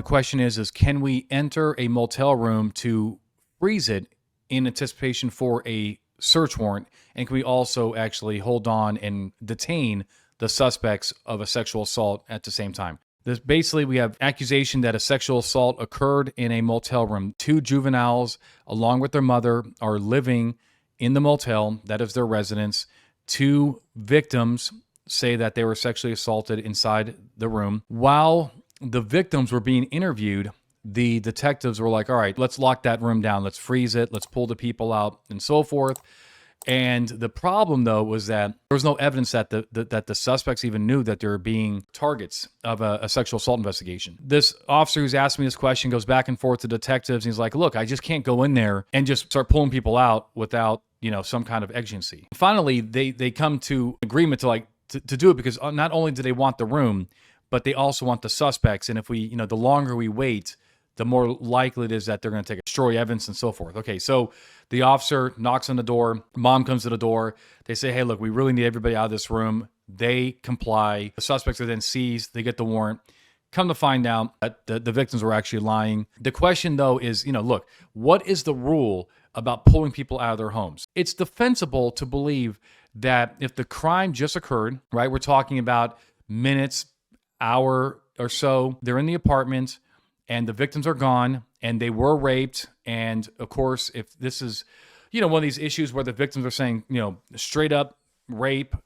The question is can we enter a motel room to freeze it in anticipation for a search warrant? And can we also actually hold on and detain the suspects of a sexual assault at the same time? Basically, we have accusation that a sexual assault occurred in a motel room. 2 juveniles, along with their mother, are living in the motel. That is their residence. 2 victims say that they were sexually assaulted inside the room. While the victims were being interviewed, the detectives were like, all right, let's lock that room down. Let's freeze it. Let's pull the people out and so forth. And the problem, though, was that there was no evidence that the suspects even knew that they were being targets of a sexual assault investigation. This officer who's asking me this question goes back and forth to detectives. And he's like, look, I just can't go in there and just start pulling people out without, some kind of exigency. Finally, they come to agreement to do it because not only do they want the room, but they also want the suspects. And if we, the longer we wait, the more likely it is that they're going to destroy evidence and so forth. Okay, so the officer knocks on the door. Mom comes to the door. They say, hey, look, we really need everybody out of this room. They comply. The suspects are then seized. They get the warrant. Come to find out that the victims were actually lying. The question, though, is, look, what is the rule about pulling people out of their homes? It's defensible to believe that if the crime just occurred, right, we're talking about minutes, hour or so, they're in the apartment, and the victims are gone, and they were raped. And of course, if this is, one of these issues where the victims are saying, straight up rape,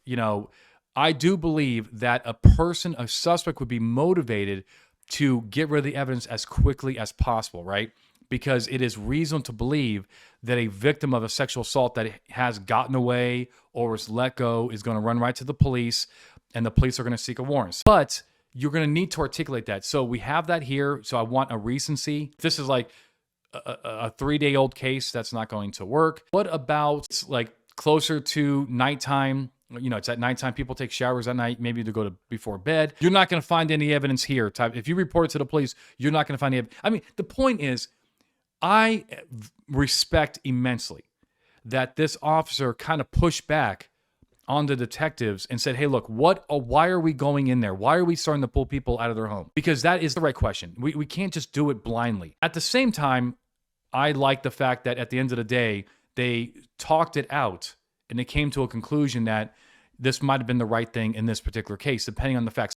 I do believe that a suspect would be motivated to get rid of the evidence as quickly as possible, right? Because it is reasonable to believe that a victim of a sexual assault that has gotten away or is let go is going to run right to the police, and the police are going to seek a warrant. But you're going to need to articulate that. So we have that here. So I want a recency. If this is like a 3-day-old case, that's not going to work. What about like closer to nighttime? It's at nighttime. People take showers at night, maybe to go to before bed. You're not going to find any evidence here. If you report it to the police, you're not going to find any evidence. I mean, the point is, I respect immensely that this officer kind of pushed back on the detectives and said, hey, look, why are we going in there? Why are we starting to pull people out of their home? Because that is the right question. We can't just do it blindly. At the same time, I like the fact that at the end of the day, they talked it out and they came to a conclusion that this might have been the right thing in this particular case, depending on the facts.